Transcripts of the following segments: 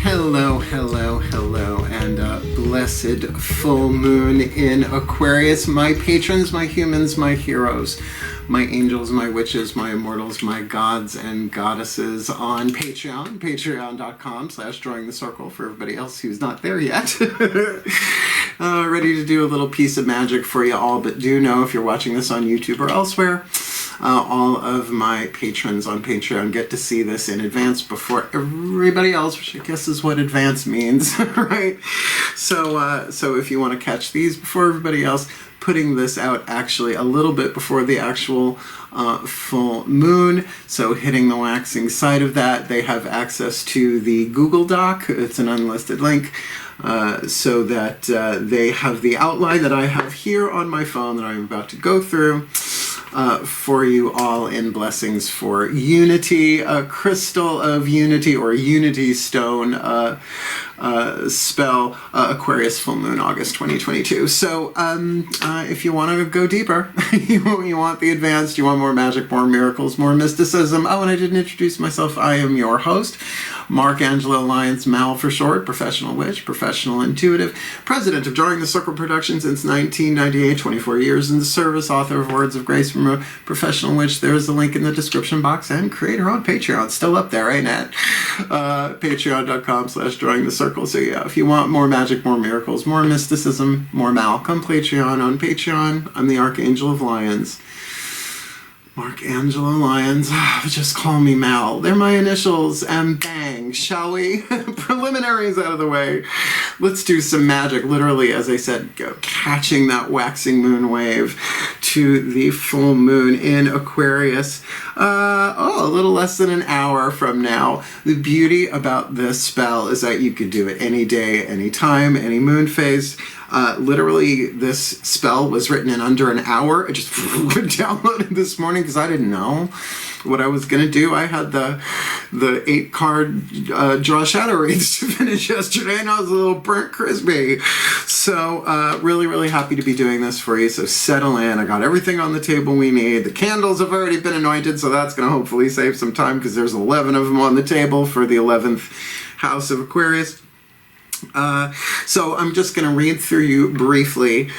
Hello, hello, hello, and blessed full moon in Aquarius. My patrons, my humans, my heroes, my angels, my witches, my immortals, my gods and goddesses on Patreon, patreon.com/drawingthecircle for everybody else who's not there yet. Ready to do a little piece of magic for you all, but do know if you're watching this on YouTube or elsewhere, all of my patrons on Patreon get to see this in advance before everybody else, which I guess is what advance means, right? So if you want to catch these before everybody else, putting this out actually a little bit before the actual full moon, so hitting the waxing side of that, they have access to the Google Doc. It's an unlisted link. So that they have the outline that I have here on my phone that I'm about to go through for you all in blessings for unity, a crystal of unity or unity stone spell, Aquarius full moon, August 2022. So if you want to go deeper, you want the advanced, you want more magic, more miracles, more mysticism. Oh, and I didn't introduce myself. I am your host, Mark Angelo, Lyons, Mal for short, professional witch, professional intuitive, president of Drawing the Circle Production since 1998, 24 years in the service, author of Words of Grace from a Professional Witch. There is a link in the description box, and creator on Patreon, still up there, ain't it? Patreon.com/drawingthecircle. So yeah, if you want more magic, more miracles, more mysticism, more Mal, come Patreon on Patreon. I'm the Archangel of Lyons. Mark Angelo Lyons, just call me Mal. They're my initials, and bang, shall we? Preliminaries out of the way. Let's do some magic, literally, as I said, catching that waxing moon wave to the full moon in Aquarius. A little less than an hour from now. The beauty about this spell is that you could do it any day, any time, any moon phase. Literally, this spell was written in under an hour. I just downloaded this morning because I didn't know what I was going to do. I had the 8-card draw shadow reads to finish yesterday, and I was a little burnt crispy. So really, really happy to be doing this for you. So settle in. I got everything on the table we need. The candles have already been anointed, so that's going to hopefully save some time because there's 11 of them on the table for the 11th house of Aquarius. So I'm just going to read through you briefly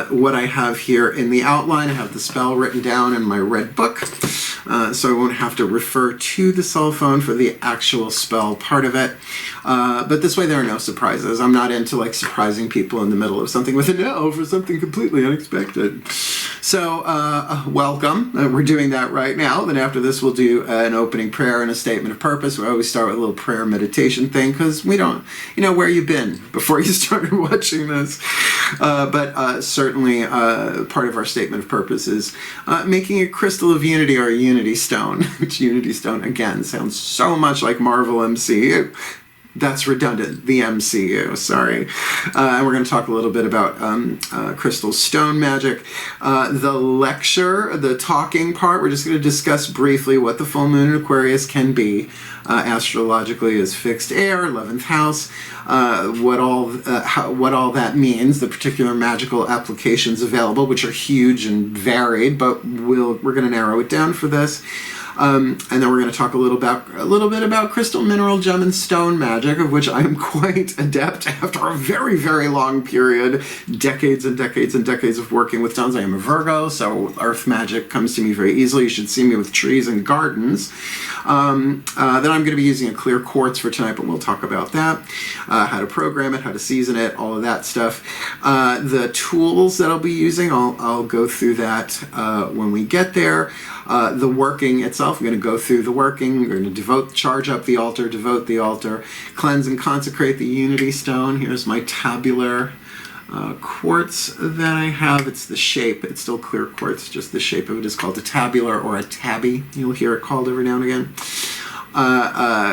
what I have here in the outline. I have the spell written down in my red book, so I won't have to refer to the cell phone for the actual spell part of it. But this way there are no surprises. I'm not into like surprising people in the middle of something with a no for something completely unexpected. So welcome. We're doing that right now. Then after this we'll do an opening prayer and a statement of purpose. We always start with a little prayer meditation thing because we don't, where you been before you started watching this. But certainly part of our statement of purpose is making a crystal of unity or a unity stone, which unity stone, again, sounds so much like Marvel MCU. That's redundant, the MCU, sorry. And we're going to talk a little bit about crystal stone magic. The lecture, the talking part, we're just going to discuss briefly what the full moon in Aquarius can be. Astrologically is fixed air, 11th house, what all that means, the particular magical applications available, which are huge and varied, but we're going to narrow it down for this. And then we're going to talk a little bit about crystal, mineral, gem, and stone magic, of which I am quite adept after a very, very long period, decades and decades and decades of working with stones. I am a Virgo, so earth magic comes to me very easily. You should see me with trees and gardens. Then I'm going to be using a clear quartz for tonight, but we'll talk about that. How to program it, how to season it, all of that stuff. The tools that I'll be using, I'll go through that when we get there. The working itself, I'm going to go through the working. We're going to charge up the altar, devote the altar, cleanse and consecrate the unity stone. Here's my tabular quartz that I have. It's the shape. It's still clear quartz, just the shape of it is called a tabular or a tabby. You'll hear it called every now and again.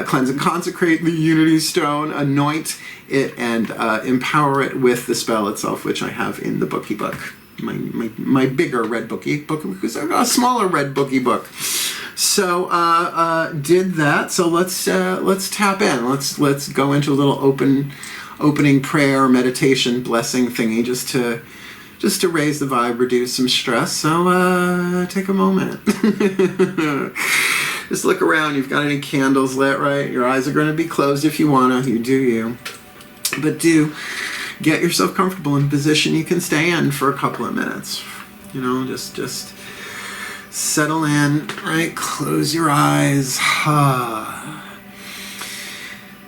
Cleanse and consecrate the unity stone, anoint it, and empower it with the spell itself, which I have in the bookie book. My bigger red bookie book, because I've got a smaller red bookie book. So did that. So let's tap in. Let's go into a little opening prayer, meditation, blessing thingy, just to raise the vibe, reduce some stress. So take a moment. Just look around. You've got any candles lit, right? Your eyes are going to be closed if you want to. You do you. But do get yourself comfortable in a position you can stay in for a couple of minutes. You know, just settle in, right? Close your eyes.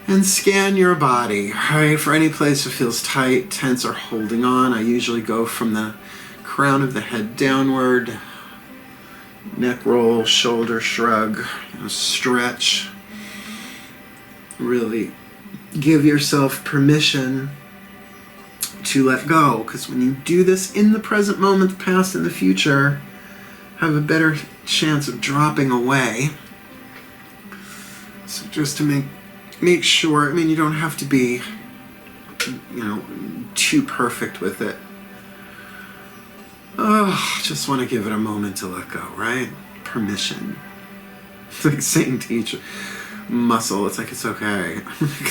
And scan your body, right? For any place that feels tight, tense, or holding on. I usually go from the crown of the head downward. Neck roll, shoulder shrug, stretch. Really give yourself permission to let go. Because when you do this in the present moment, the past, and the future have a better chance of dropping away. So just to make sure, I mean, you don't have to be, you know, too perfect with it. Oh, just want to give it a moment to let go, right? Permission. It's like saying to each muscle, it's like, it's okay.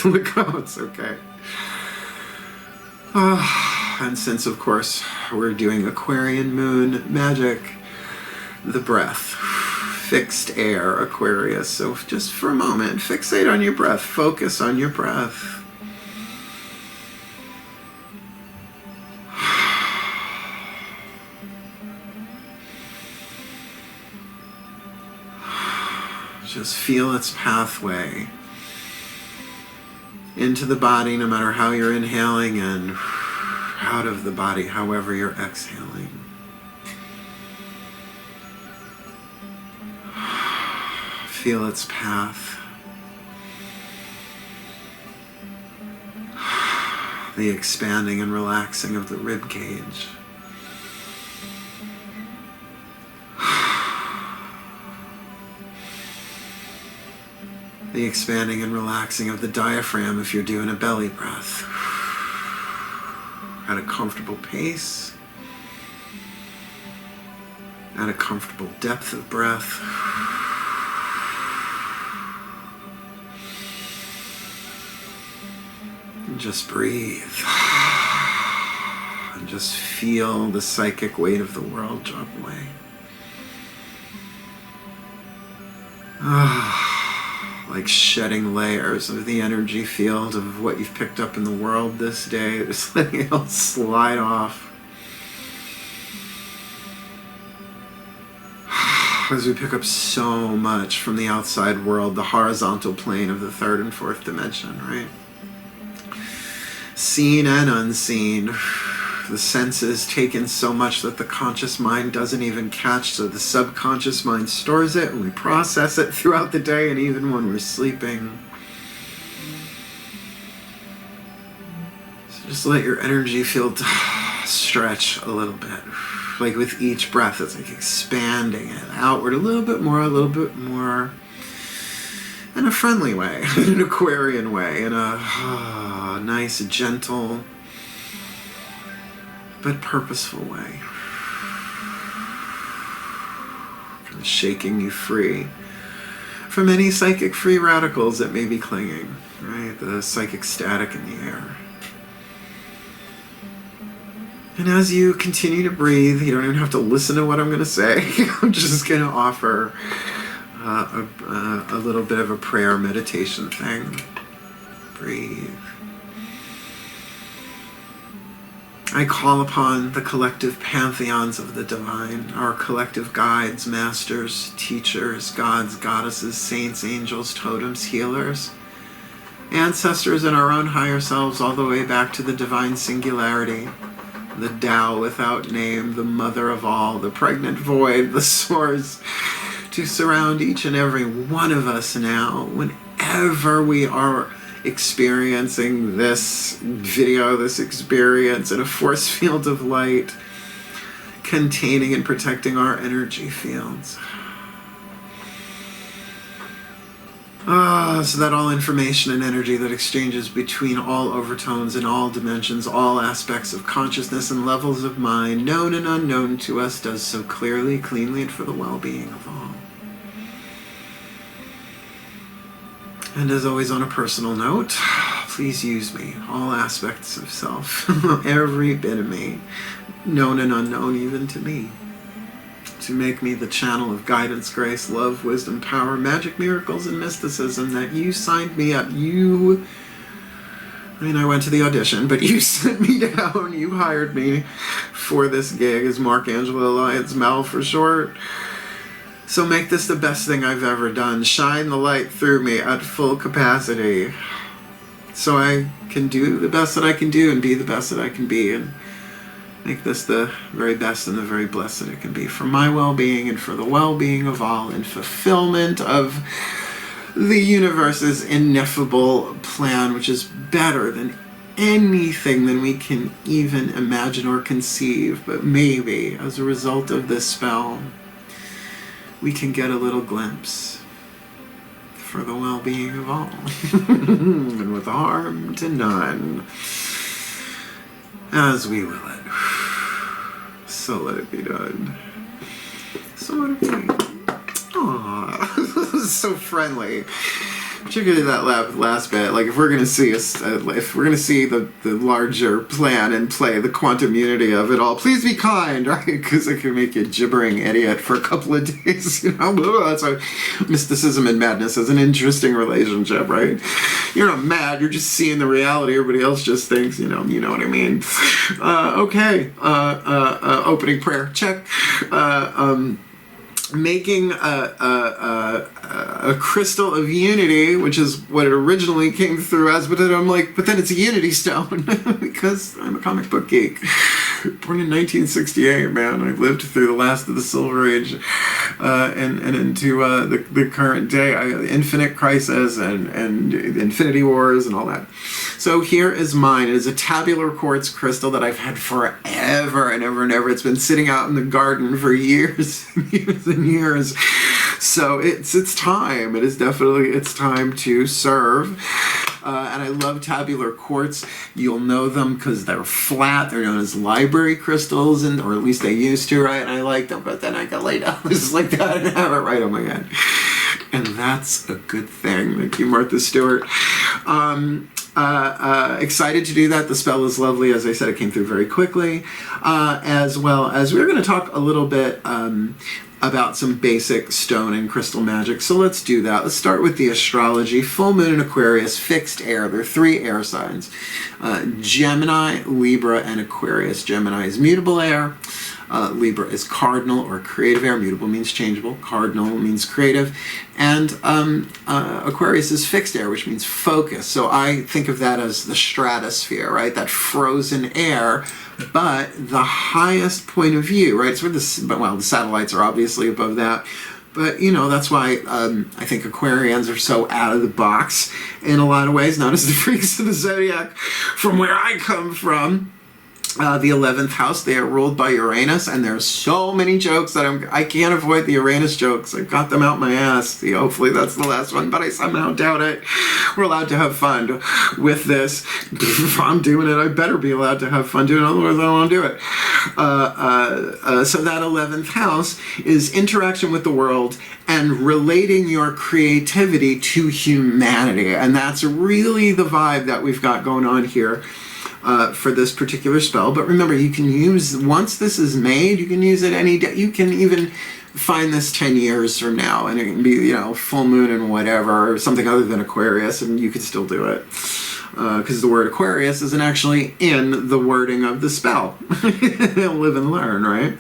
Let go, it's okay. Oh, and since, of course, we're doing Aquarian moon magic, the breath. Fixed air, Aquarius. So just for a moment, fixate on your breath. Focus on your breath. Just feel its pathway into the body, no matter how you're inhaling, and out of the body, however you're exhaling. Feel its path. The expanding and relaxing of the rib cage. The expanding and relaxing of the diaphragm if you're doing a belly breath. At a comfortable pace. At a comfortable depth of breath. And just breathe. And just feel the psychic weight of the world drop away. Like shedding layers of the energy field of what you've picked up in the world this day, just letting it all slide off. As we pick up so much from the outside world, the horizontal plane of the third and fourth dimension, right? Seen and unseen. The senses take in so much that the conscious mind doesn't even catch, so the subconscious mind stores it and we process it throughout the day and even when we're sleeping. So just let your energy field stretch a little bit. Like with each breath, it's like expanding it outward a little bit more, in a friendly way, in an Aquarian way, in a nice, gentle, but purposeful way. Kind of shaking you free from any psychic free radicals that may be clinging, right? The psychic static in the air. And as you continue to breathe, you don't even have to listen to what I'm going to say. I'm just going to offer a little bit of a prayer meditation thing. Breathe. I call upon the collective pantheons of the divine, our collective guides, masters, teachers, gods, goddesses, saints, angels, totems, healers, ancestors, and our own higher selves, all the way back to the divine singularity, the Tao without name, the mother of all, the pregnant void, the source, to surround each and every one of us now, whenever we are experiencing this video, this experience in a force field of light, containing and protecting our energy fields. So that all information and energy that exchanges between all overtones and all dimensions, all aspects of consciousness and levels of mind, known and unknown to us, does so clearly, cleanly, and for the well-being of all. And as always, on a personal note, please use me, all aspects of self, every bit of me, known and unknown even to me, to make me the channel of guidance, grace, love, wisdom, power, magic, miracles, and mysticism, that you signed me up. I went to the audition, but you sent me down, you hired me for this gig as Angelo, Lyons, Mal for short. So make this the best thing I've ever done. Shine the light through me at full capacity, so I can do the best that I can do and be the best that I can be, and make this the very best and the very blessed that it can be for my well-being and for the well-being of all, and fulfillment of the universe's ineffable plan, which is better than anything than we can even imagine or conceive. But maybe as a result of this spell, we can get a little glimpse for the well-being of all and with harm to none, as we will it. So let it be done. So let it be. Aww, this is so friendly. Particularly that last bit. Like, if we're gonna see the larger plan and play, the quantum unity of it all, please be kind, right? Because it can make you a gibbering idiot for a couple of days. You know, that's why mysticism and madness is an interesting relationship, right? You're not mad. You're just seeing the reality. Everybody else just thinks, you know what I mean. Okay. Opening prayer. Check. Making a crystal of unity, which is what it originally came through as, but then I'm like, but then it's a unity stone because I'm a comic book geek. Born in 1968, man. I lived through the last of the Silver Age and into the current day. Infinite Crisis and Infinity Wars and all that. So here is mine. It is a tabular quartz crystal that I've had forever and ever and ever. It's been sitting out in the garden for years and years and years. So it's time. It is definitely, it's time to serve. And I love tabular quartz. You'll know them because they're flat. They're known as library crystals, or at least they used to, right? And I like them, but then I got laid down just like that and have it right on my head. And that's a good thing. Thank you, Martha Stewart. Excited to do that. The spell is lovely. As I said, it came through very quickly. As well as we're going to talk a little bit about some basic stone and crystal magic. So let's do that. Let's start with the astrology. Full moon in Aquarius, fixed air. There are 3 air signs. Gemini, Libra, and Aquarius. Gemini is mutable air. Libra is cardinal or creative air. Mutable means changeable. Cardinal means creative. And Aquarius is fixed air, which means focus. So I think of that as the stratosphere, right? That frozen air, but the highest point of view, right? It's where the satellites are obviously above that. But, that's why I think Aquarians are so out of the box in a lot of ways, not as the freaks of the zodiac from where I come from. The 11th house, they are ruled by Uranus, and there's so many jokes that I can't avoid the Uranus jokes. I've got them out my ass. See, hopefully that's the last one, but I somehow doubt it. We're allowed to have fun with this. If I'm doing it, I better be allowed to have fun doing it, otherwise I don't want to do it. So that 11th house is interaction with the world and relating your creativity to humanity, and that's really the vibe that we've got going on here. For this particular spell. But remember, you can use, once this is made, you can use it any day. You can even find this 10 years from now, and it can be, full moon and whatever, or something other than Aquarius, and you can still do it. Because the word Aquarius isn't actually in the wording of the spell. Live and learn, right?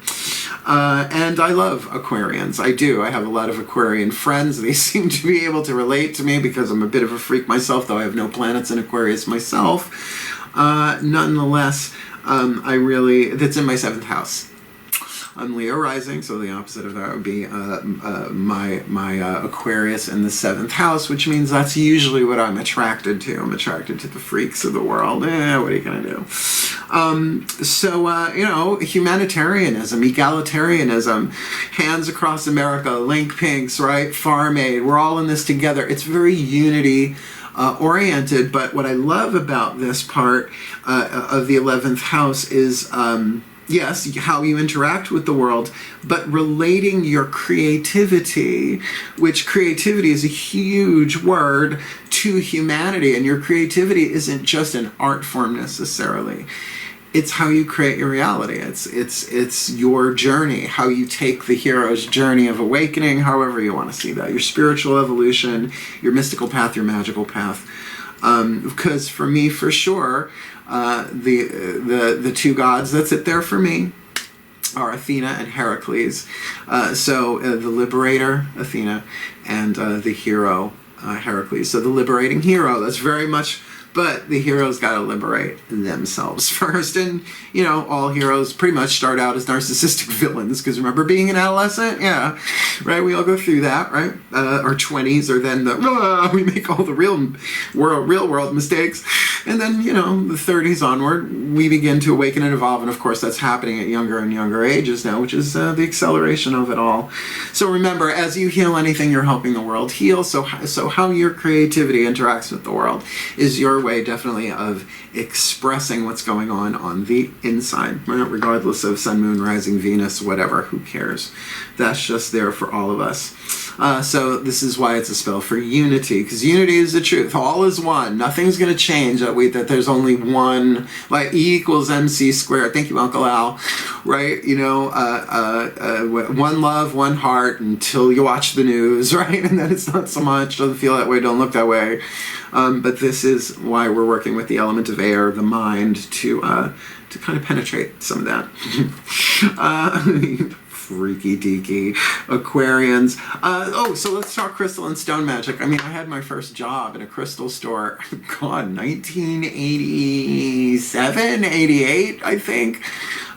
And I love Aquarians. I do. I have a lot of Aquarian friends. They seem to be able to relate to me because I'm a bit of a freak myself, though I have no planets in Aquarius myself. Nonetheless, that's in my 7th house. I'm Leo rising, so the opposite of that would be my Aquarius in the 7th house, which means that's usually what I'm attracted to. I'm attracted to the freaks of the world. What are you going to do? Humanitarianism, egalitarianism, Hands Across America, Link Pinks, right? Farm Aid, we're all in this together. It's very unity oriented, but what I love about this part of the 11th house is, yes, how you interact with the world, but relating your creativity, which creativity is a huge word, to humanity. And your creativity isn't just an art form necessarily. it's how you create your reality. It's your journey, how you take the hero's journey of awakening, however you want to see that. Your spiritual evolution, your mystical path, your magical path. Because for me, for sure, the two gods that sit there for me are Athena and Heracles. The liberator, Athena, and the hero, Heracles. So the liberating hero, that's very much... But the heroes got to liberate themselves first. And, you know, all heroes pretty much start out as narcissistic villains. Because remember being an adolescent? Yeah. Right? We all go through that, right? Our 20s are then we make all the real world mistakes. And then, you know, the 30s onward, we begin to awaken and evolve. And, of course, that's happening at younger and younger ages now, which is the acceleration of it all. So remember, as you heal anything, you're helping the world heal. So how your creativity interacts with the world is your way definitely of expressing what's going on the inside, regardless of sun, moon, rising, Venus, whatever. Who cares? That's just there for all of us. So this is why it's a spell for unity, because unity is the truth. All is one. Nothing's going to change that there's only one, like E equals MC squared. Thank you, Uncle Al. Right? You know, one love, one heart until you watch the news, right? And then it's not so much. Doesn't feel that way. Don't look that way. But this is why we're working with the element of air, the mind, to kind of penetrate some of that. Freaky deaky Aquarians. So let's talk crystal and stone magic. I mean, I had my first job in a crystal store, God, 1987, 88, I think.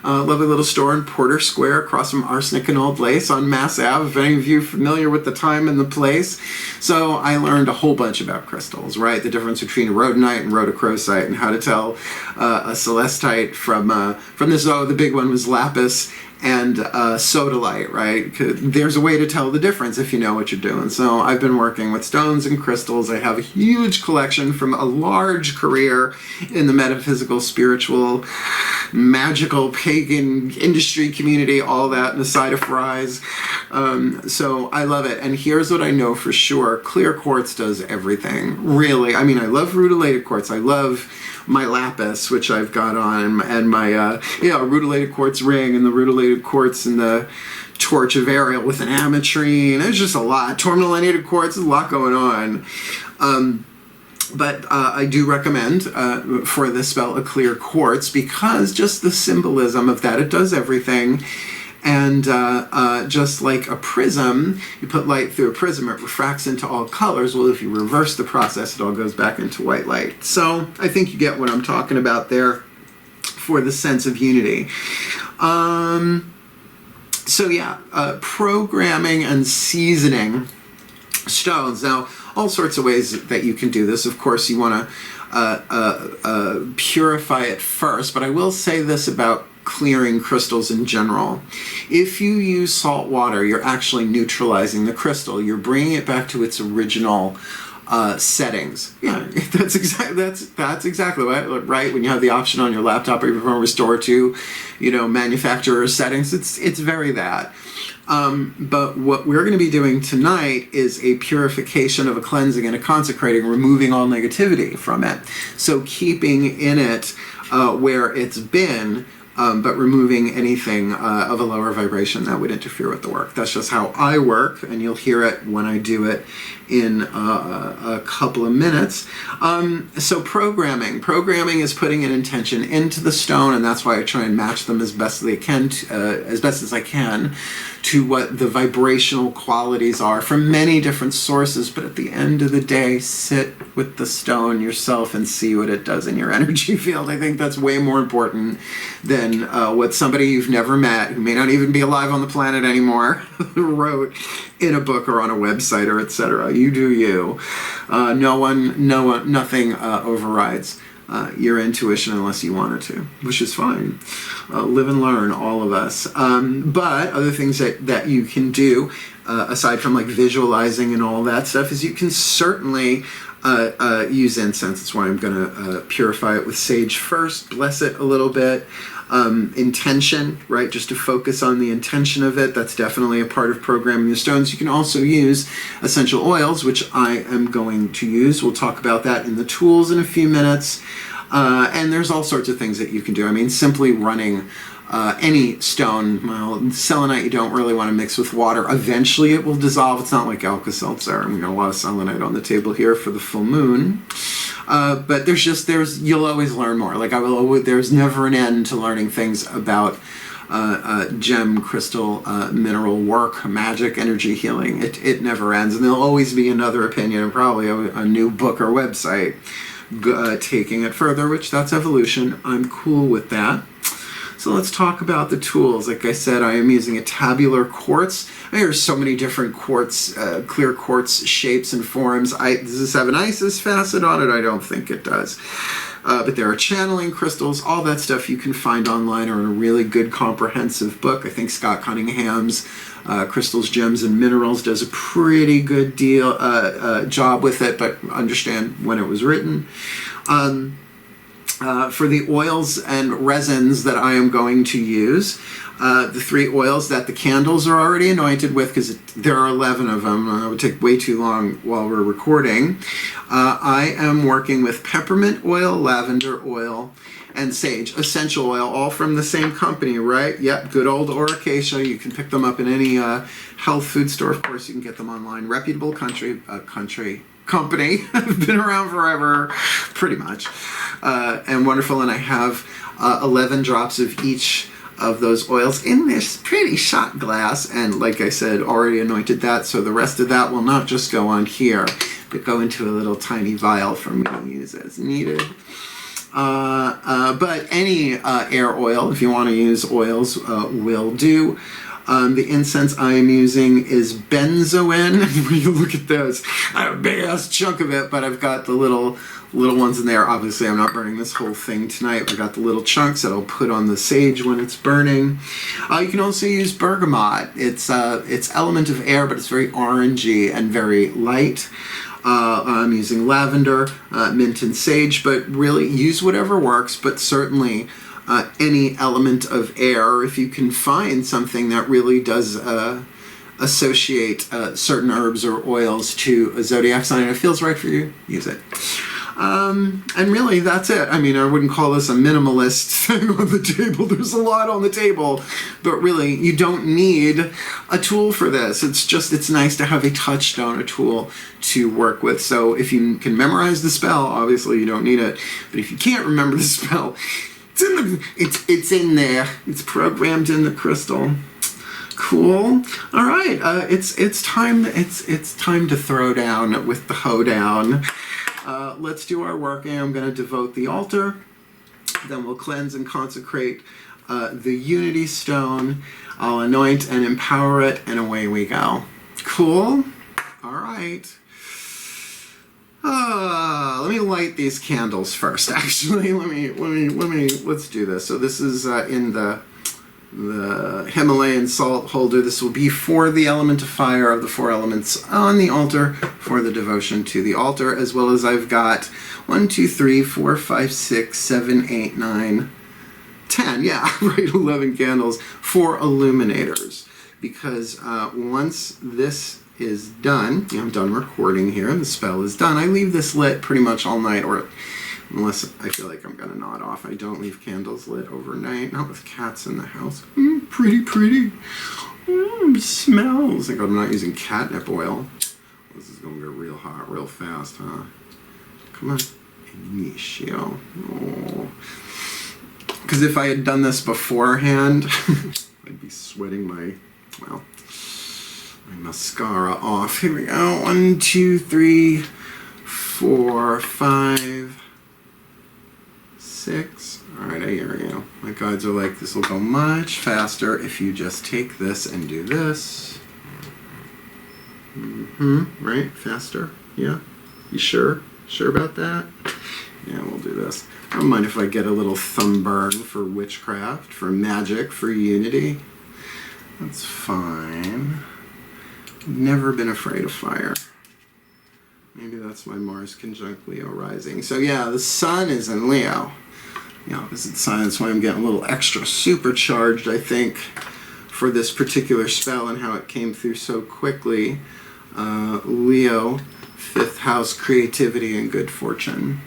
Lovely little store in Porter Square across from Arsenic and Old Lace on Mass Ave, if any of you are familiar with the time and the place. So I learned a whole bunch about crystals, right? The difference between a rhodonite and rhodochrosite, and how to tell a celestite from this. Oh, the big one was lapis and sodalite, right? There's a way to tell the difference if you know what you're doing. So I've been working with stones and crystals. I have a huge collection from a large career in the metaphysical, spiritual, magical, pagan industry community, all that, and a side of fries. So I love it. And here's what I know for sure. Clear quartz does everything, really. I mean, I love rutilated quartz. I love my lapis, which I've got on, and my rutilated quartz ring, and the rutilated quartz, and the torch of Ariel with an ametrine. There's just a lot. Tourmalinated quartz, there's a lot going on. But I do recommend for this spell a clear quartz, because just the symbolism of that, it does everything. And just like a prism, you put light through a prism, it refracts into all colors. Well, if you reverse the process, it all goes back into white light. So I think you get what I'm talking about there for the sense of unity. Programming and seasoning stones. Now, all sorts of ways that you can do this. Of course, you want to purify it first, but I will say this about clearing crystals in general. If you use salt water, you're actually neutralizing the crystal. You're bringing it back to its original settings. Yeah, that's exactly right. When you have the option on your laptop or your phone, restore to, manufacturer settings, it's very that. But what we're going to be doing tonight is a purification of a cleansing and a consecrating, removing all negativity from it. So keeping in it where it's been, but removing anything of a lower vibration that would interfere with the work. That's just how I work, and you'll hear it when I do it in a couple of minutes. So programming is putting an intention into the stone, and that's why I try and match them as best as I can to what the vibrational qualities are from many different sources. But at the end of the day, sit with the stone yourself and see what it does in your energy field. I think that's way more important than what somebody you've never met, who may not even be alive on the planet anymore, wrote in a book or on a website or etc. You do you. Nothing overrides your intuition unless you want it to, which is fine. Live and learn, all of us. But other things that you can do, aside from like visualizing and all that stuff, is you can certainly use incense. That's why I'm going to purify it with sage first, bless it a little bit. Intention, right? Just to focus on the intention of it. That's definitely a part of programming the stones. You can also use essential oils, which I am going to use. We'll talk about that in the tools in a few minutes. And there's all sorts of things that you can do. I mean, simply running any stone, well, selenite you don't really want to mix with water. Eventually it will dissolve. It's not like Alka-Seltzer. And we got a lot of selenite on the table here for the full moon. But you'll always learn more. Like there's never an end to learning things about gem, crystal, mineral work, magic, energy healing. It never ends. And there'll always be another opinion and probably a new book or website taking it further, which that's evolution. I'm cool with that. So let's talk about the tools. Like I said, I am using a tabular quartz. There's so many different quartz, clear quartz shapes and forms. Does this have an Isis facet on it? I don't think it does. But there are channeling crystals, all that stuff you can find online or in a really good comprehensive book. I think Scott Cunningham's Crystals, Gems, and Minerals does a pretty good job with it, but understand when it was written. For the oils and resins that I am going to use, the 3 oils that the candles are already anointed with, because there are 11 of them, and it would take way too long while we're recording. I am working with peppermint oil, lavender oil, and sage essential oil, all from the same company, right? Yep, good old Oracacia. You can pick them up in any health food store. Of course, you can get them online. Reputable company. Been around forever, pretty much. And wonderful. And I have 11 drops of each of those oils in this pretty shot glass. And like I said, already anointed that. So the rest of that will not just go on here, but go into a little tiny vial for me to use as needed. But any air oil, if you want to use oils, will do. The incense I am using is benzoin. When you look at those, I have a big ass chunk of it, but I've got the little ones in there. Obviously, I'm not burning this whole thing tonight. I've got the little chunks that I'll put on the sage when it's burning. You can also use bergamot. It's element of air, but it's very orangey and very light. I'm using lavender, mint, and sage, but really use whatever works, but certainly any element of air. If you can find something that really does associate certain herbs or oils to a zodiac sign and it feels right for you, use it. And really, that's it. I mean, I wouldn't call this a minimalist thing on the table. There's a lot on the table, but really, you don't need a tool for this. It's nice to have a touchstone, a tool to work with. So if you can memorize the spell, obviously you don't need it. But if you can't remember the spell, it's in there. It's programmed in the crystal. Cool. All right. It's time to throw down with the hoedown. Let's do our working. I'm going to devote the altar. Then we'll cleanse and consecrate the unity stone. I'll anoint and empower it, and away we go. Cool. All right. Let me light these candles first. Actually, let's do this. So this is in the Himalayan salt holder. This will be for the element of fire of the 4 elements on the altar for the devotion to the altar, as well as I've got 1, 2, 3, 4, 5, 6, 7, 8, 9, 10. Yeah, right, 11 candles for illuminators. Because once this is done, I'm done recording here, and the spell is done, I leave this lit pretty much all night, or unless I feel like I'm going to nod off. I don't leave candles lit overnight, not with cats in the house. Pretty. Smells. Like I'm not using catnip oil. This is going to get real hot real fast, huh? Come on. Initio. Oh. Because if I had done this beforehand, I'd be sweating my mascara off. Here we go. 1, 2, 3, 4, 5, 6. Alright, I hear you. My guides are like, this will go much faster if you just take this and do this. Right? Faster? Yeah? You sure? Sure about that? Yeah, we'll do this. I don't mind if I get a little thumb burn for witchcraft, for magic, for unity. That's fine. Never been afraid of fire. Maybe that's my Mars conjunct Leo rising. So yeah, the sun is in Leo. The opposite sign. That's why I'm getting a little extra supercharged, I think, for this particular spell and how it came through so quickly. Leo, 5th house, creativity and good fortune.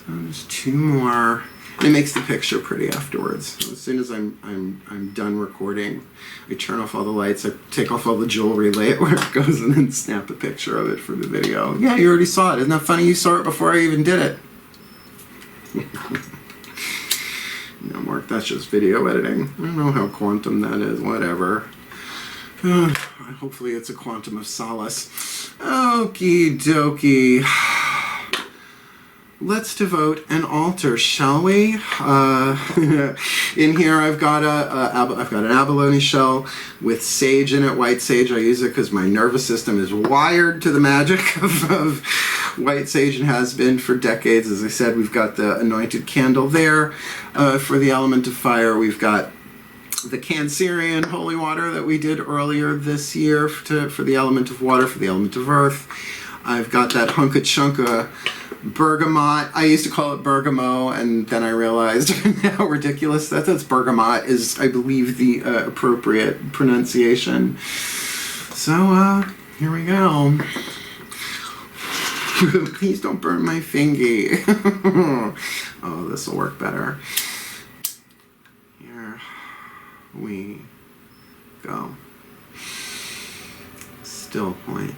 So there's 2 more. And it makes the picture pretty afterwards. So as soon as I'm done recording, I turn off all the lights, I take off all the jewelry, lay it where it goes, and then snap a picture of it for the video. Yeah, you already saw it. Isn't that funny? You saw it before I even did it. No, Mark, that's just video editing. I don't know how quantum that is. Whatever. Hopefully it's a quantum of solace. Okie dokie. Let's devote an altar, shall we? In here I've got an abalone shell with sage in it, white sage. I use it because my nervous system is wired to the magic of white sage and has been for decades. As I said, we've got the anointed candle there for the element of fire. We've got the Cancerian holy water that we did earlier this year for the element of water, for the element of earth. I've got that hunka chunka bergamot. I used to call it bergamot, and then I realized how ridiculous that's bergamot is, I believe, the appropriate pronunciation. So, here we go. Please don't burn my fingy. Oh, this will work better. Here we go. Still point.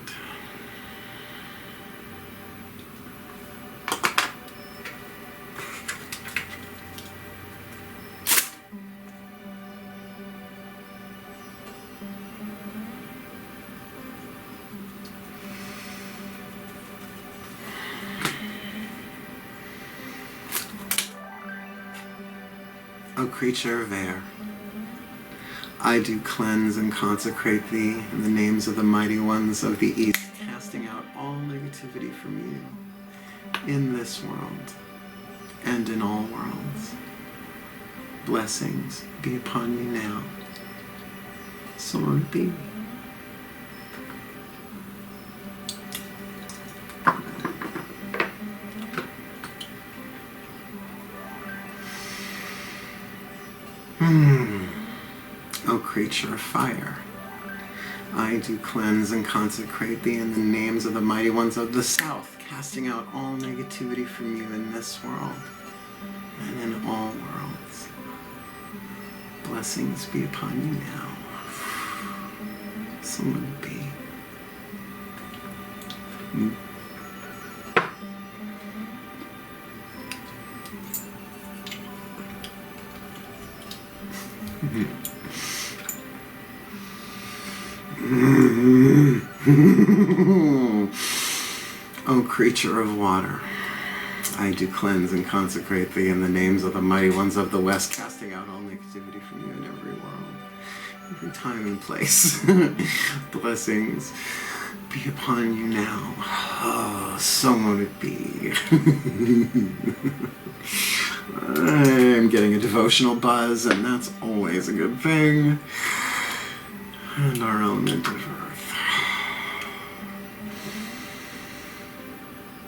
O creature of air, I do cleanse and consecrate thee in the names of the mighty ones of the east, casting out all negativity from you in this world and in all worlds. Blessings be upon you now. So let it be. O creature of fire, I do cleanse and consecrate thee in the names of the mighty ones of the south, casting out all negativity from you in this world and in all worlds. Blessings be upon you now. So let it be. O creature of water, I do cleanse and consecrate thee in the names of the mighty ones of the west, casting out all negativity from you in every world, every time and place. Blessings be upon you now. Oh, so mote it be. I'm getting a devotional buzz, and that's always a good thing. And our element of earth.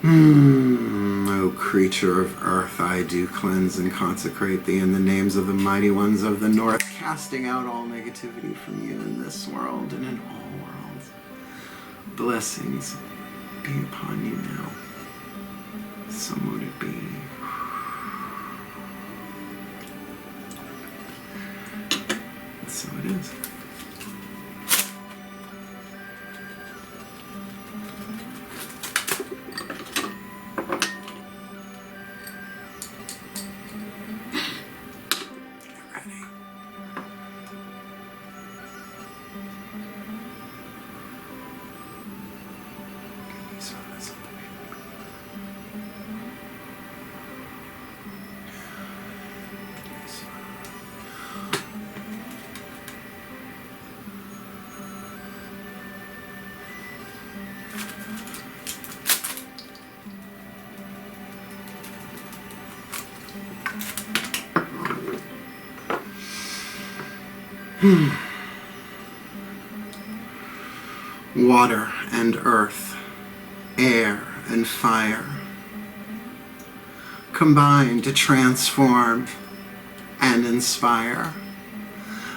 O creature of earth, I do cleanse and consecrate thee in the names of the mighty ones of the north, casting out all negativity from you in this world and in all worlds. Blessings be upon you now. So mote it be. And so it is. Water and earth, air and fire, combine to transform and inspire.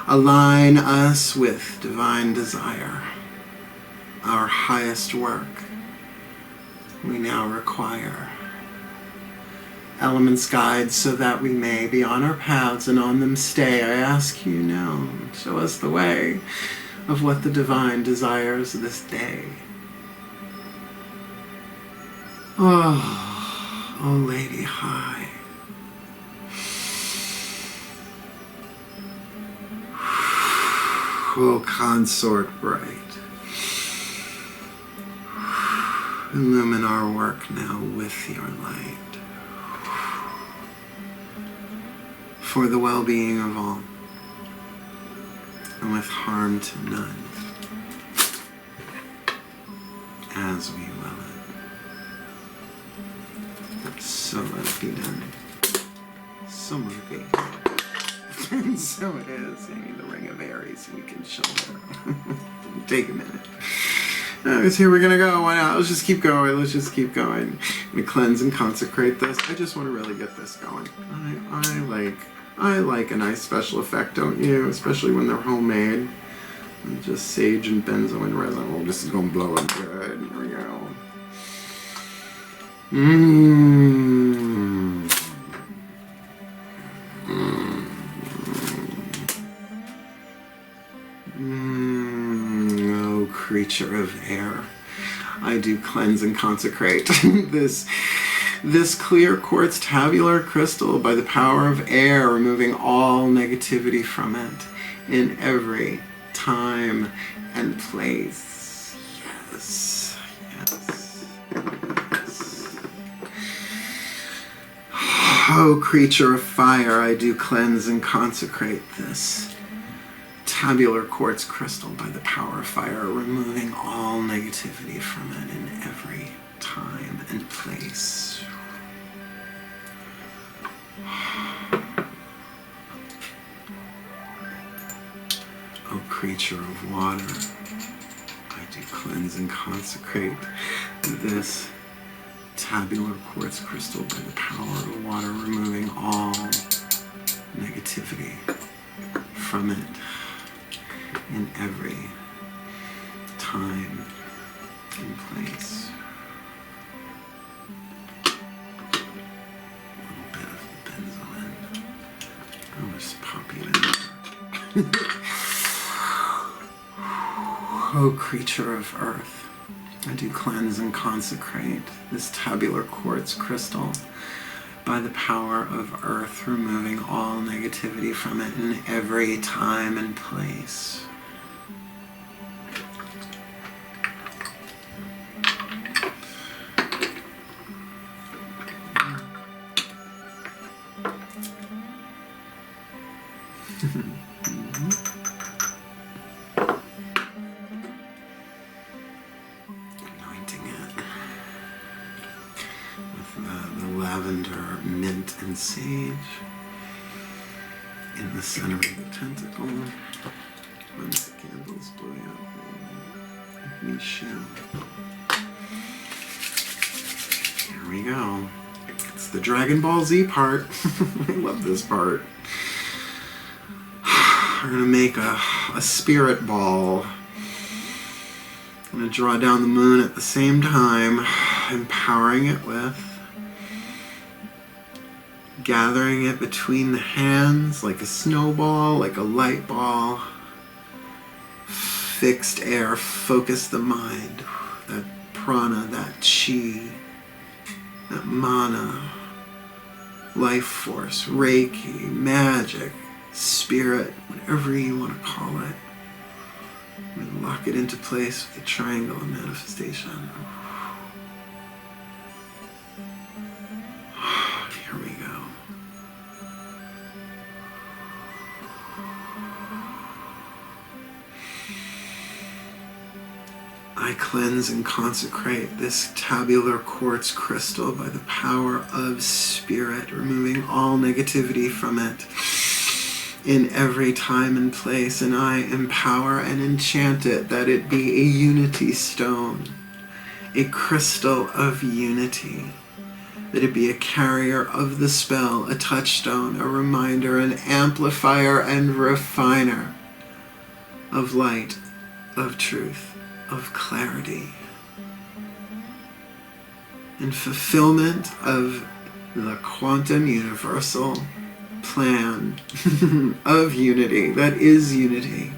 Align us with divine desire, our highest work we now require. elements guide so that we may be on our paths and on them stay. I ask you now, show us the way of what the divine desires this day. Oh Lady High. Oh Consort Bright. Illumine our work now with your light. For the well-being of all, and with harm to none, as we will it. So let it be done. So let it be. And so it is. I need the ring of ARIES so we can shoulder. Take a minute. Let's here we're gonna go. Why not? Let's just keep going. Let's just keep going. We cleanse and consecrate this. I just want to really get this going. I like a nice special effect, don't you? Especially when they're homemade. And just sage and benzoin resin. Well, this is gonna blow up good. Here we go. Oh, creature of air. I do cleanse and consecrate this clear quartz tabular crystal by the power of air, removing all negativity from it in every time and place. Yes, yes, yes. Oh, creature of fire, I do cleanse and consecrate this tabular quartz crystal by the power of fire, removing all negativity from it in every time and place. Oh, creature of water, I do cleanse and consecrate this tabular quartz crystal by the power of water, removing all negativity from it in every time and place. A little bit of benzoin. I'll just pop you in there. Oh, creature of earth, I do cleanse and consecrate this tabular quartz crystal by the power of earth, removing all negativity from it in every time and place. Anointing it with the lavender, mint, and sage in the center of the tentacle. Once the candles blow out, we shall. Here we go. It's the Dragon Ball Z part. I love this part. We're going to make a spirit ball. I'm going to draw down the moon at the same time, empowering it with, gathering it between the hands like a snowball, like a light ball. Fixed air, focus the mind. That prana, that chi, that mana, life force, Reiki, magic, spirit, whatever you want to call it. We lock it into place with the triangle of manifestation. Here we go. I cleanse and consecrate this tabular quartz crystal by the power of spirit, removing all negativity from it in every time and place, and I empower and enchant it that it be a unity stone, a crystal of unity, that it be a carrier of the spell, a touchstone, a reminder, an amplifier and refiner of light, of truth, of clarity, and fulfillment of the quantum universal plan of unity that is unity,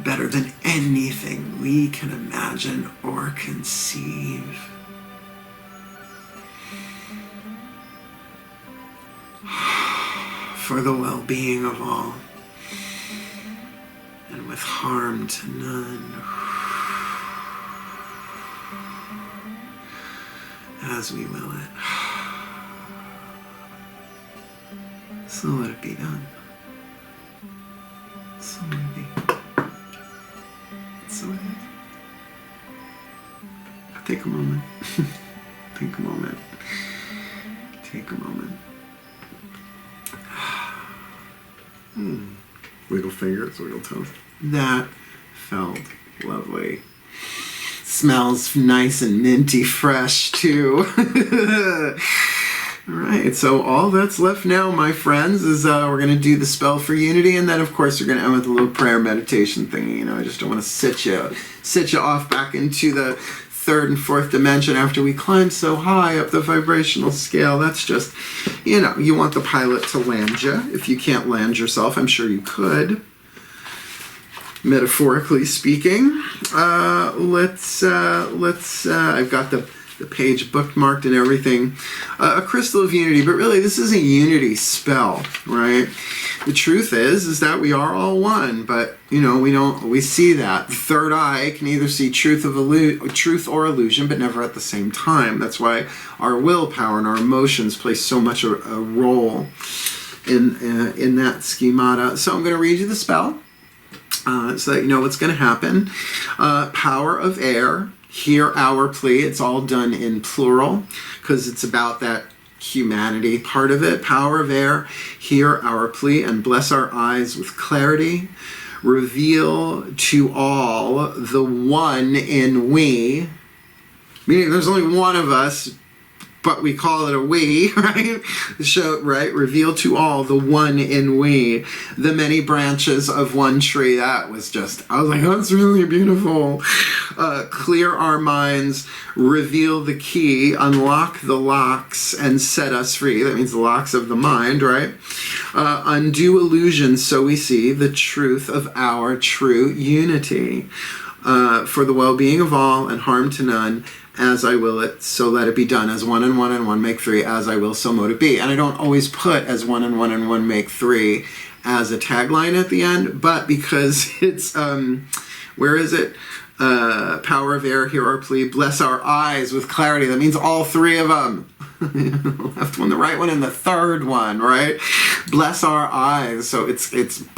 better than anything we can imagine or conceive. For the well-being of all, and with harm to none, as we will it. So let it be done. So let it be. So it is. Take a moment. Take a moment. Take a moment. Wiggle fingers, wiggle toes. That felt lovely. Smells nice and minty fresh too. Alright, so all that's left now, my friends, is we're going to do the spell for unity, and then of course we're going to end with a little prayer meditation thingy. You know, I just don't want to sit you off back into the third and fourth dimension after we climb so high up the vibrational scale. That's just, you know, you want the pilot to land you. If you can't land yourself, I'm sure you could, metaphorically speaking. I've got the page bookmarked and everything. A crystal of unity, but really this is a unity spell, right? The truth is that we are all one, but you know, we see that. The third eye can either see truth or illusion, but never at the same time. That's why our willpower and our emotions play so much a role in that schemata. So I'm going to read you the spell so that you know what's going to happen. Power of air, hear our plea. It's all done in plural because it's about that humanity part of it. Power of air, hear our plea and bless our eyes with clarity. Reveal to all the one in we, meaning there's only one of us, but we call it a we, right? So, right, reveal to all the one in we, the many branches of one tree. That was just, I was like, oh, that's really beautiful. Clear our minds, reveal the key, unlock the locks, and set us free. That means the locks of the mind, right? Undo illusions so we see the truth of our true unity. For the well-being of all and harm to none, as I will it, so let it be done. As one and one make three, as I will, so mote it be. And I don't always put as one and one make three as a tagline at the end, but because it's, where is it? Power of air, hear our plea, bless our eyes with clarity. That means all three of them. The left one, the right one, and the third one, right? Bless our eyes. So it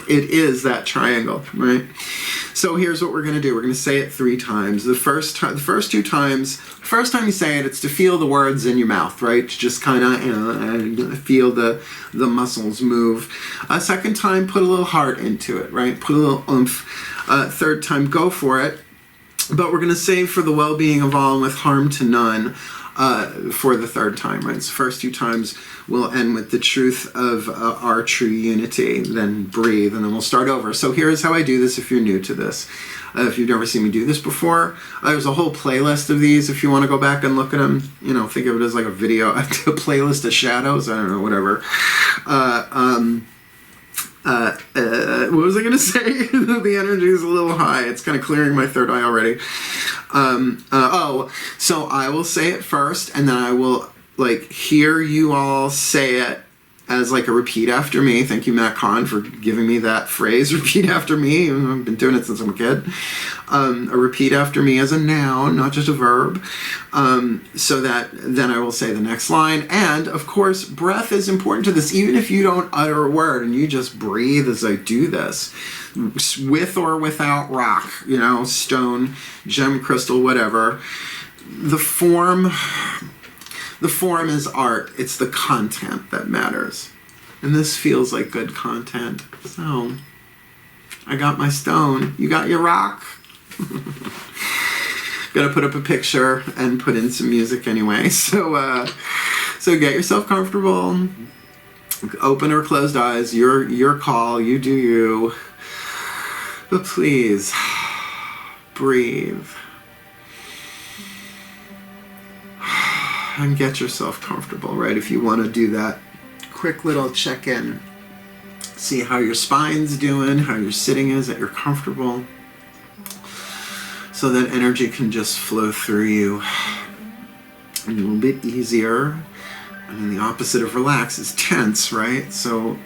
is that triangle, right? So here's what we're going to do. We're going to say it 3 times. The first time you say it, it's to feel the words in your mouth, right? To just kind of feel the muscles move. Second time, put a little heart into it, right? Put a little oomph. Third time, go for it. But we're going to say for the well-being of all and with harm to none for the third time, right? So first 2 times we'll end with the truth of our true unity, then breathe, and then we'll start over. So here's how I do this if you're new to this. If you've never seen me do this before, there's a whole playlist of these if you want to go back and look at them. You know, think of it as like a video, a playlist of shadows, I don't know, whatever. What was I going to say? The energy is a little high. It's kind of clearing my third eye already. So I will say it first, and then I will like hear you all say it as like a repeat after me. Thank you, Matt Kahn, for giving me that phrase, repeat after me. I've been doing it since I'm a kid. A repeat after me as a noun, not just a verb. So that then I will say the next line. And of course, breath is important to this. Even if you don't utter a word and you just breathe as I do this, with or without rock, you know, stone, gem, crystal, whatever. The form is art. It's the content that matters. And this feels like good content. So, I got my stone. You got your rock? Gonna put up a picture and put in some music anyway. So get yourself comfortable. Open or closed eyes. Your call. You do you. But please, breathe. and get yourself comfortable, right? If you want to do that quick little check-in, see how your spine's doing, how your sitting is, that you're comfortable, so that energy can just flow through you a little bit easier. I mean, the opposite of relax is tense, right? So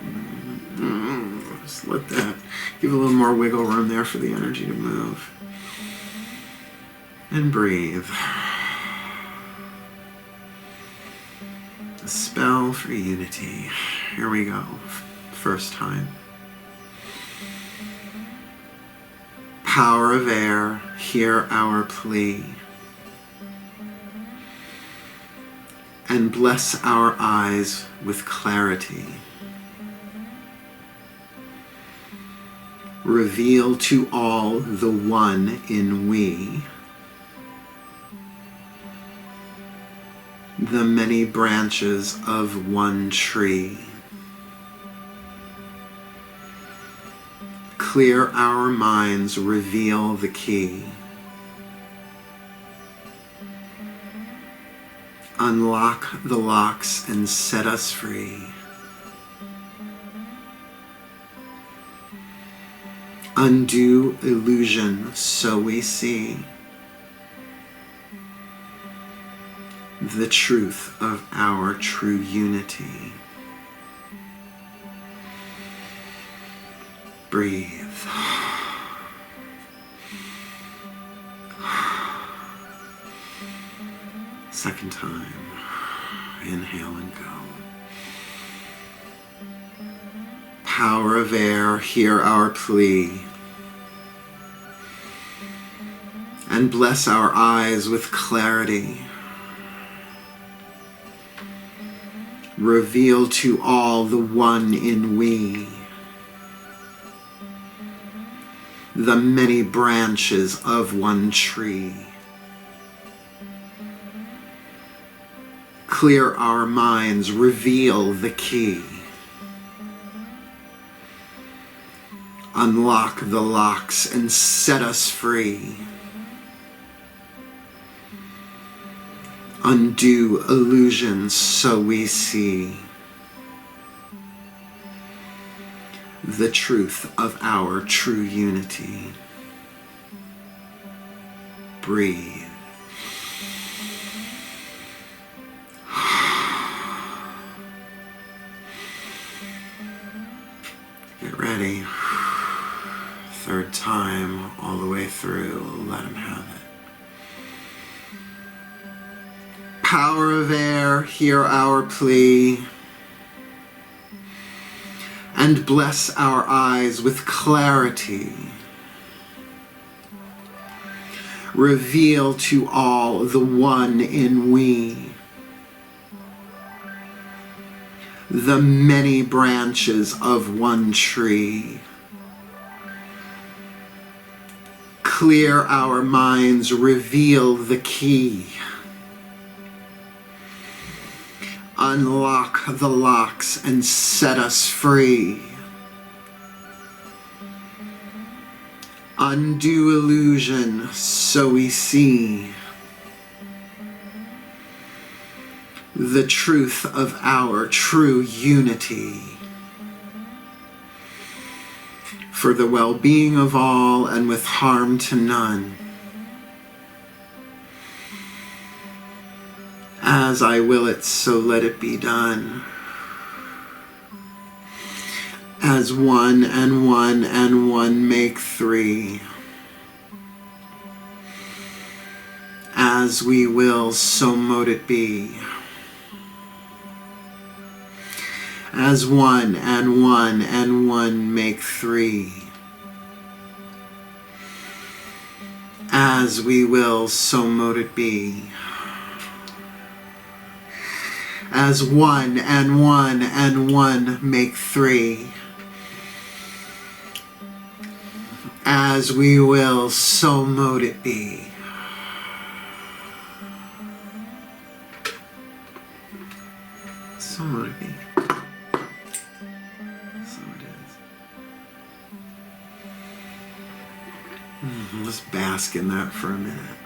just let that, give a little more wiggle room there for the energy to move. And breathe. A spell for unity. Here we go. First time. Power of air, hear our plea. And bless our eyes with clarity. Reveal to all the one in we. The many branches of one tree. Clear our minds, reveal the key. Unlock the locks and set us free. Undo illusion so we see the truth of our true unity. Breathe. Second time. Inhale and go. Power of air, hear our plea. And bless our eyes with clarity. Reveal to all the one in we. The many branches of one tree. Clear our minds, reveal the key. Unlock the locks and set us free. Undo illusions so we see the truth of our true unity. Breathe. Get ready. Third time, all the way through. Let him have it. Power of air, hear our plea. And bless our eyes with clarity. Reveal to all the one in we. The many branches of one tree. Clear our minds, reveal the key. Unlock the locks and set us free. Undo illusion so we see the truth of our true unity. For the well-being of all and with harm to none. As I will it, so let it be done. As one and one and one make three. As we will, so mote it be. As one and one and one make three. As we will, so mote it be. As one and one and one make three. As we will, so mote it be. So mote it be. So it is. Let's bask in that for a minute.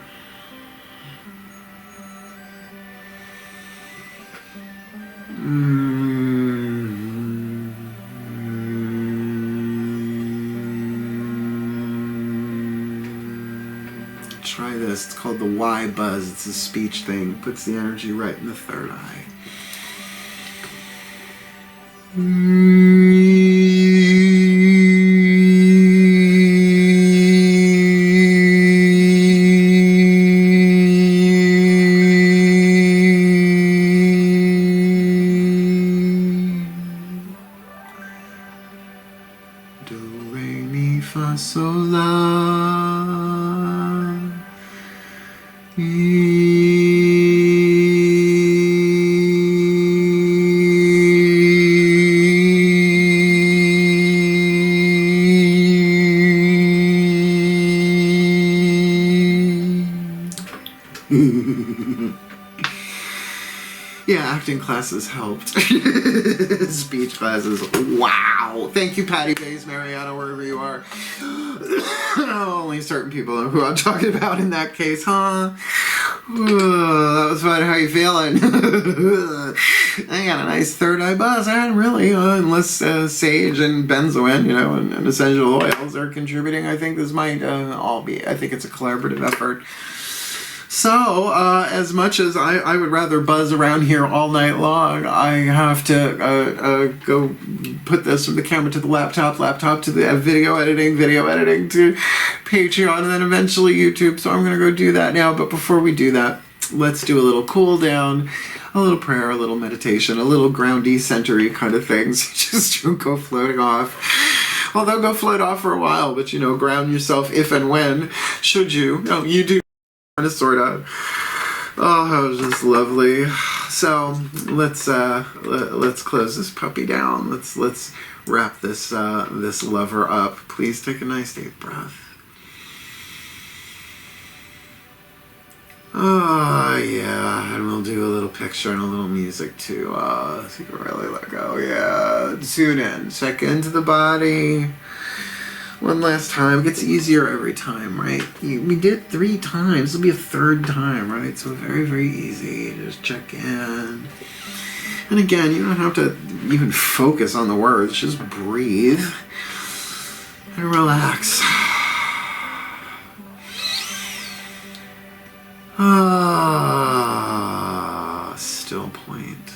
Try this. It's called the Y buzz. It's a speech thing. Puts the energy right in the third eye. Do, re, mi, fa, sol, la. Yeah, acting classes helped. Speech classes. Wow. Thank you, Patty Bays, Mariana, wherever you are. Only certain people know who I'm talking about in that case, huh? That was fun. How you feeling? I got a nice third eye buzz. I really, unless sage and benzoin, and essential oils are contributing. I think this might all be. I think it's a collaborative effort. So, as much as I would rather buzz around here all night long, I have to go put this from the camera to the laptop to the video editing to Patreon, and then eventually YouTube. So I'm going to go do that now. But before we do that, let's do a little cool down, a little prayer, a little meditation, a little groundy, centery kind of things. Just don't go floating off. Well, they'll go float off for a while, but ground yourself if and when, should you. No, you do. Sort of. Oh, that was just lovely. So let's close this puppy down. Let's wrap this this lover up. Please take a nice deep breath. Oh yeah, and we'll do a little picture and a little music too. So you can really let go. Yeah, tune in. Check into the body. One last time. It gets easier every time, right? We did 3 times. It'll be a 3rd time, right? So very, very easy. Just check in. And again, you don't have to even focus on the words. Just breathe and relax. Still point.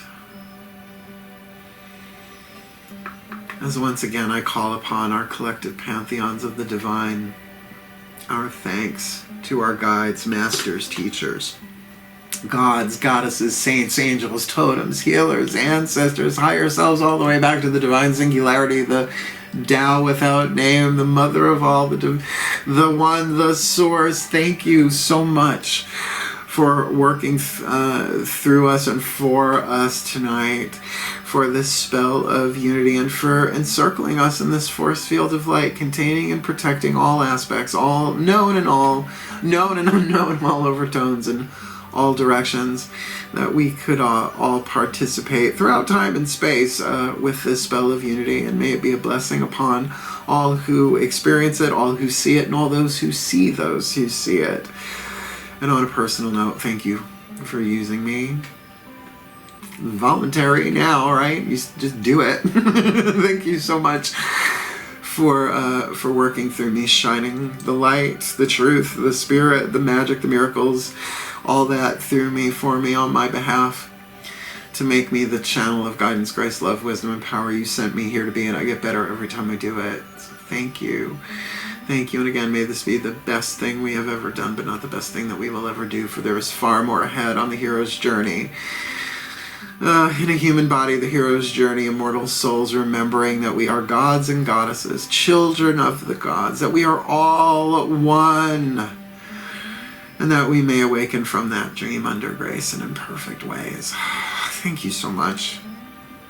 As once again I call upon our collective pantheons of the divine, our thanks to our guides, masters, teachers, gods, goddesses, saints, angels, totems, healers, ancestors, higher selves, all the way back to the divine singularity, the Tao without name, the mother of all, the one, the source. Thank you so much for working through us and for us tonight, for this spell of unity, and for encircling us in this force field of light, containing and protecting all aspects, all known and unknown, all overtones and all directions, that we could all participate throughout time and space with this spell of unity. And may it be a blessing upon all who experience it, all who see it, and all those who see it. And on a personal note, thank you for using me. Voluntary now, right? You just do it. Thank you so much for working through me, shining the light, the truth, the spirit, the magic, the miracles, all that through me, for me, on my behalf, to make me the channel of guidance, grace, love, wisdom, and power you sent me here to be, and I get better every time I do it. So thank you. Thank you, and again, may this be the best thing we have ever done, but not the best thing that we will ever do, for there is far more ahead on the hero's journey. In a human body, the hero's journey, immortal souls, remembering that we are gods and goddesses, children of the gods, that we are all one, and that we may awaken from that dream under grace and in perfect ways. Thank you so much.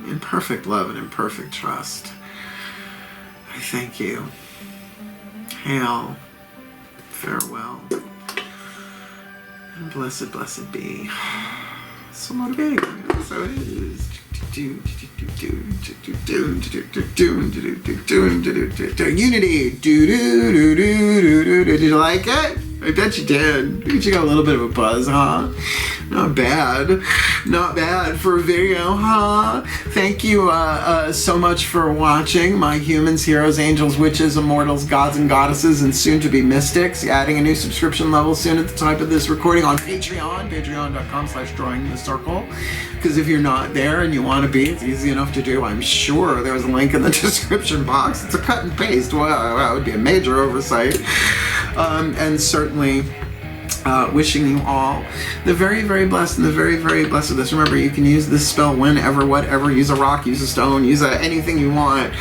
In perfect love and in perfect trust, I thank you. Hail, farewell, and blessed, blessed be. So motivating. So it is. Unity. Did you like it? I bet you did. I bet you got a little bit of a buzz, huh? Not bad. Not bad for a video, huh? Thank you so much for watching. My humans, heroes, angels, witches, immortals, gods and goddesses, and soon-to-be mystics. Adding a new subscription level soon at the time of this recording on Patreon. Patreon.com/drawingthecircle. Because if you're not there and you want to be, it's easy enough to do. I'm sure there's a link in the description box. It's a cut and paste. Well, that would be a major oversight. And certainly wishing you all the very, very blessed and the very, very blessed of this. Remember, you can use this spell whenever, whatever. Use a rock, use a stone, use anything you want,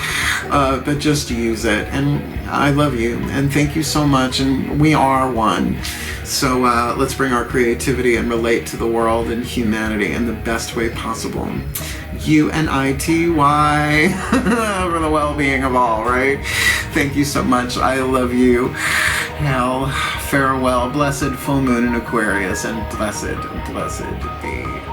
but just use it. And I love you, and thank you so much, and we are one. So let's bring our creativity and relate to the world and humanity in the best way possible. UNITY for the well-being of all, right? Thank you so much. I love you. Now, farewell, blessed full moon in Aquarius, and blessed be.